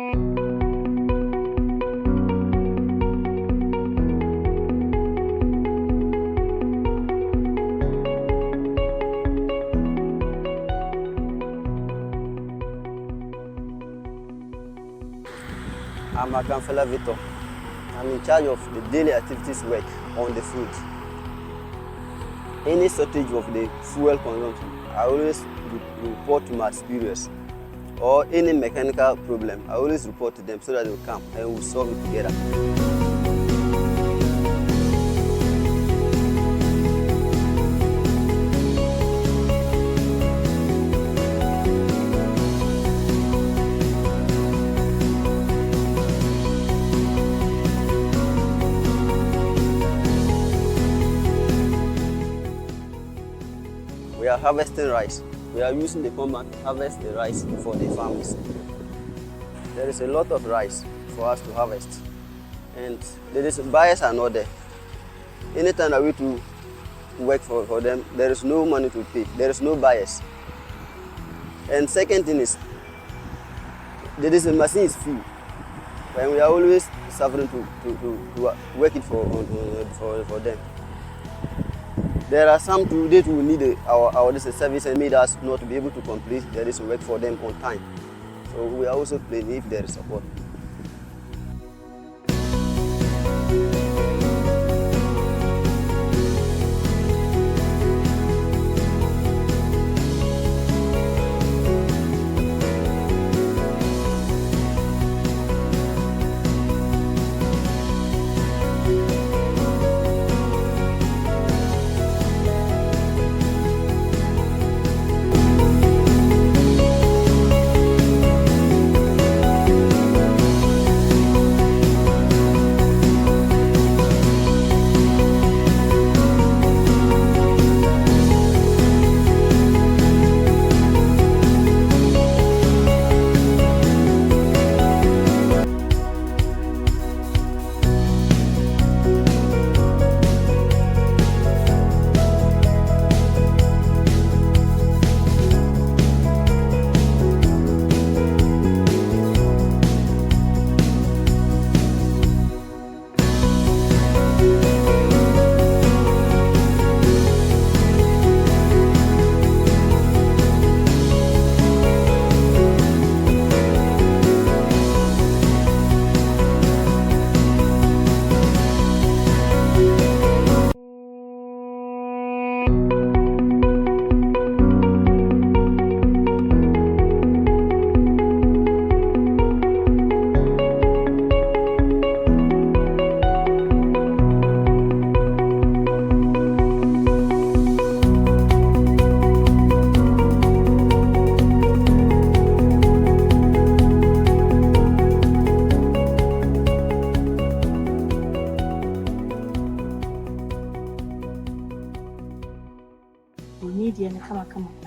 I'm Akamfela Victor. I'm in charge of the daily activities work on the field. Any shortage of the fuel consumption, I always report to my superiors. Or any mechanical problem, I always report to them so that they will come and we'll solve it together. We are harvesting rice. We are using the combine to harvest the rice for the farmers. There is a lot of rice for us to harvest, and buyers are not there. Anytime that we to work for them, there is no money to pay. There is no buyers. And second thing is, the machine is full, and we are always suffering to work it for them. There are some today who need our service and made us not to be able to complete this work for them on time. So we are also playing if there is support.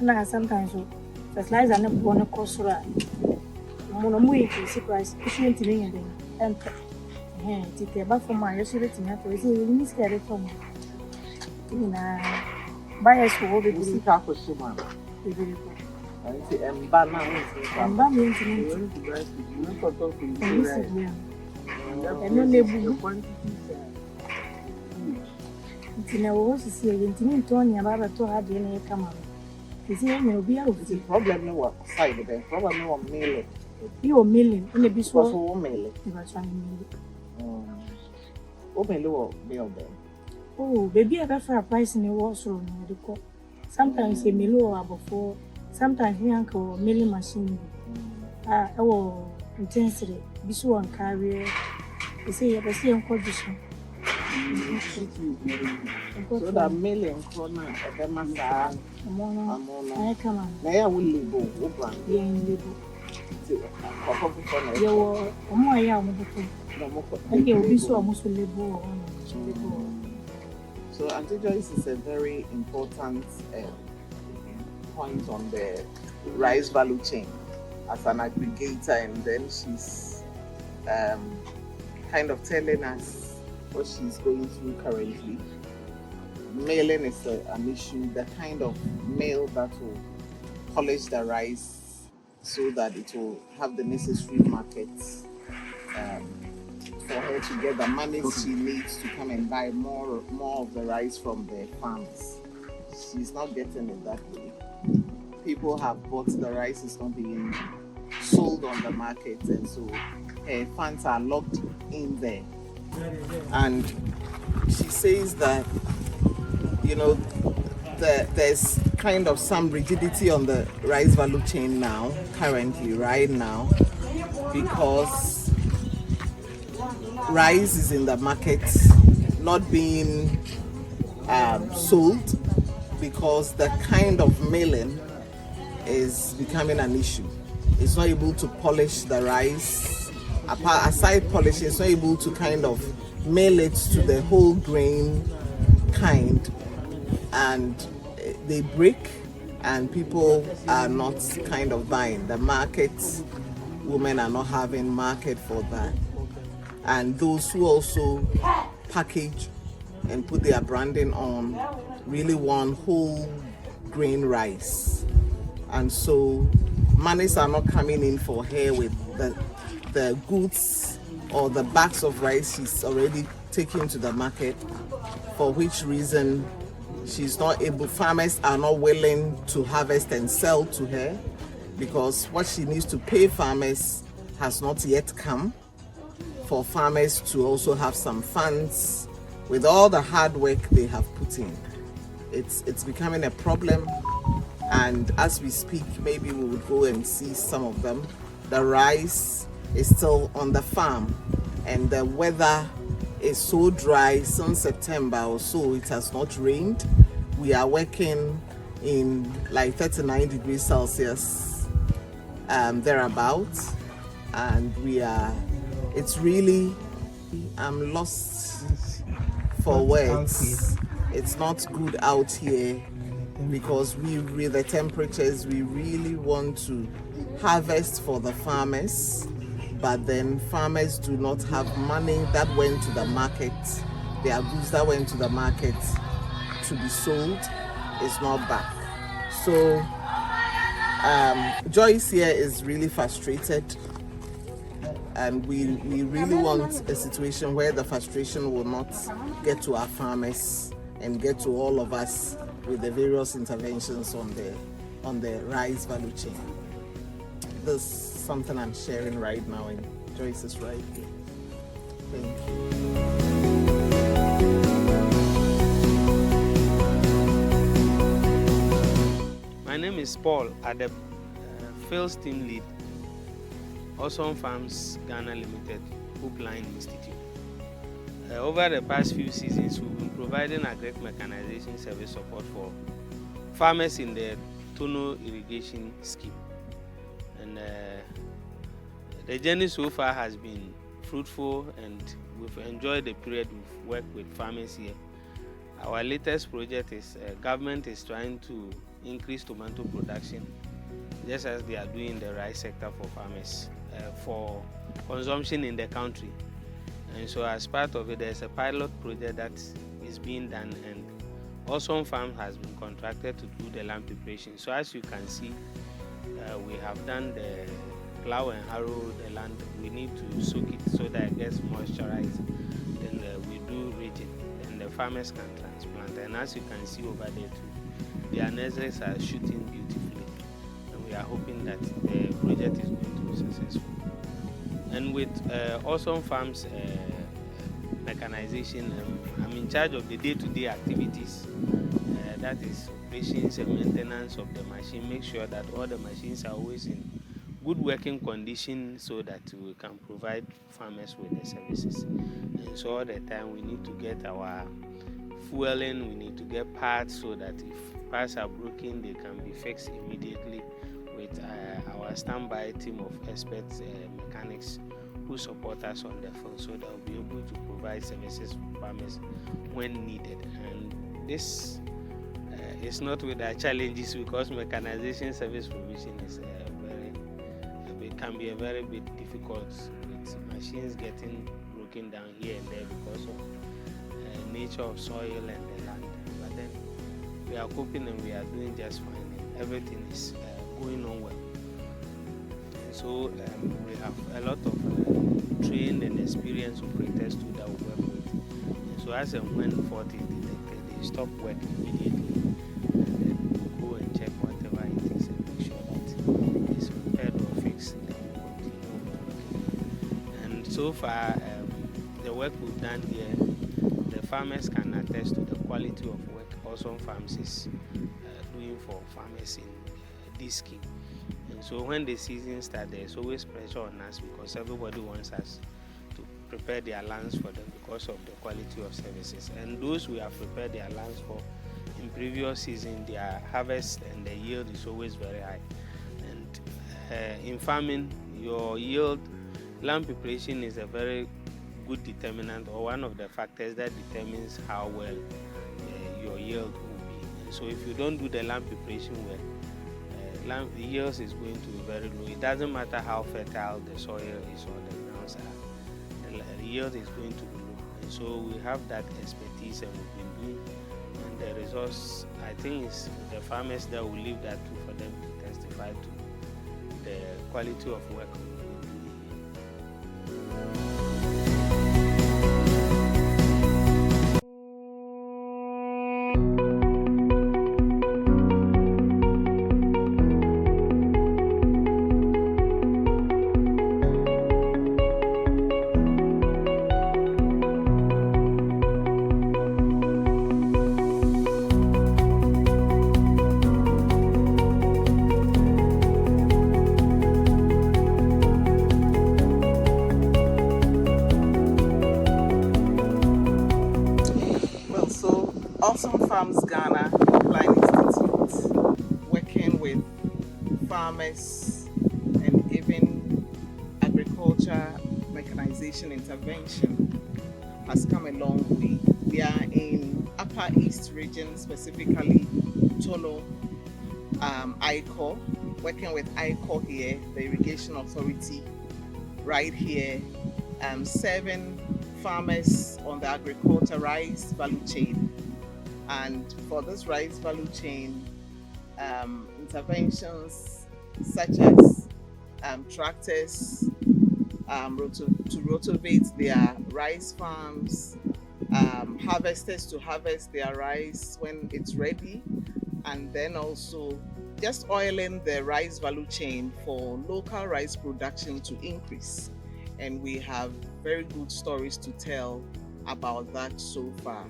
And sometimes fertilizer and one cost mono price issuing to me and take about for my usually to have to see you scared from buyers who will be busy. I was to see again to Tony about to have DNA come out. Is it will be out of the problem? No side of the problem. No million. You million in the business for million. Oh, baby, I got for a price in the washroom. Sometimes a million before, sometimes we uncle million machine. Oh, intensity. This one carrier. You say, I see a condition. So that million krona ebe masa amono come on na ya will live over yeah live yo omo ya omo to okay obi so omo so live so Auntie Joyce is a very important point on the rice value chain as an aggregator, and then she's kind of telling us what she's going through currently. Mailing is an issue, the kind of mail that will polish the rice so that it will have the necessary markets for her to get the money she needs to come and buy more of the rice from the farms. She's not getting it that way. People have bought the rice, is not being sold on the market, and so her funds are locked in there. And she says that, you know, there's kind of some rigidity on the rice value chain now, currently, right now, because rice is in the market not being sold because the kind of milling is becoming an issue. It's not able to polish the rice. Aside polishing, it's not able to kind of mill it to the whole grain kind, and they break, and people are not kind of buying. The market women are not having market for that, and those who also package and put their branding on really want whole grain rice, and so monies are not coming in for her with the goods or the bags of rice she's already taken to the market, for which reason she's not able, farmers are not willing to harvest and sell to her, because what she needs to pay farmers has not yet come, for farmers to also have some funds with all the hard work they have put in. It's becoming a problem, and as we speak, maybe we would go and see some of them. The rice is still on the farm, and the weather is so dry since September or so. It has not rained. We are working in like 39 degrees Celsius, thereabouts, and it's really, I'm lost for words. It's not good out here, because with the temperatures, we really want to harvest for the farmers, but then farmers do not have money that went to the market. Their goods that went to the market to be sold is not back. So Joyce here is really frustrated, and we really want a situation where the frustration will not get to our farmers and get to all of us with the various interventions on the rice value chain. This is something I'm sharing right now, and Joyce is right here. Thank you. My name is Paul Adeb, Fields Team Lead, Alsum Farms Ghana Limited, Hoopline Institute. Over the past few seasons, we've been providing agric mechanization service support for farmers in the Tono irrigation scheme. And the journey so far has been fruitful, and we've enjoyed the period we've worked with farmers here. Our latest project is government is trying to increase tomato production, just as they are doing in the rice sector for farmers, for consumption in the country. And so as part of it, there's a pilot project that is being done, and Alsum Farm has been contracted to do the land preparation. So as you can see, we have done the plow and harrow the land. We need to soak it so that it gets moisturized. Then we do ridge it, and the farmers can transplant. And as you can see over there too, their nurseries are shooting beautifully, and we are hoping that the project is going to be successful. And with Alsum Farms mechanization, I'm in charge of the day-to-day activities, that is operations and maintenance of the machine. Make sure that all the machines are always in good working condition, so that we can provide farmers with the services. And so all the time we need to get our fueling, we need to get parts, so that if parts are broken, they can be fixed immediately with our standby team of experts, mechanics, who support us on the phone, so that we'll be able to provide services for farmers when needed. And this is not without challenges, because mechanization service provision is can be a very bit difficult, with machines getting broken down here and there because of nature of soil and the land. But then we are coping, and we are doing just fine, and everything is going on well. So we have a lot of trained and experienced operators too that we work with. And so as and when fault is detected, they stop work immediately, and then we go and check whatever it is and make sure that it's repaired or fixed, and we continue working. And so far, the work we've done here, the farmers can attest to the quality of work Alsum Farms is doing for farmers in this scheme. And so when the season starts, there's always pressure on us because everybody wants us to prepare their lands for them because of the quality of services. And those we have prepared their lands for in previous season, their harvest and the yield is always very high. And in farming, your yield, land preparation is a very good determinant, or one of the factors that determines how well your yield will be. And so if you don't do the land preparation well, the yield is going to be very low. It doesn't matter how fertile the soil is or the grounds are, the yield is going to be low. And so we have that expertise and we've been doing, and the results, I think, is the farmers that will leave that to for them to testify to the quality of work. Alsum Farms Ghana Pipeline Institute, working with farmers and even agriculture mechanization intervention, has come a long way. We are in Upper East region, specifically Tono, ICOUR, working with ICOUR here, the irrigation authority right here, serving farmers on the agriculture rice value chain. And for this rice value chain, interventions such as tractors to rotovate their rice farms, harvesters to harvest their rice when it's ready, and then also just oiling the rice value chain for local rice production to increase. And we have very good stories to tell about that so far.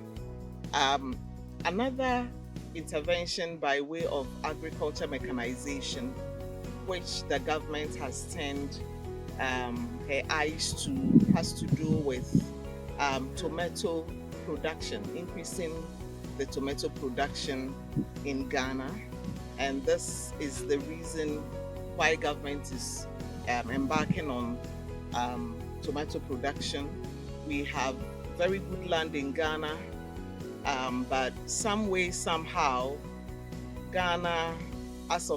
Another intervention by way of agriculture mechanization, which the government has turned her eyes to, has to do with tomato production, increasing the tomato production in Ghana. And this is the reason why government is embarking on tomato production. We have very good land in Ghana, but some way, somehow, Ghana, as of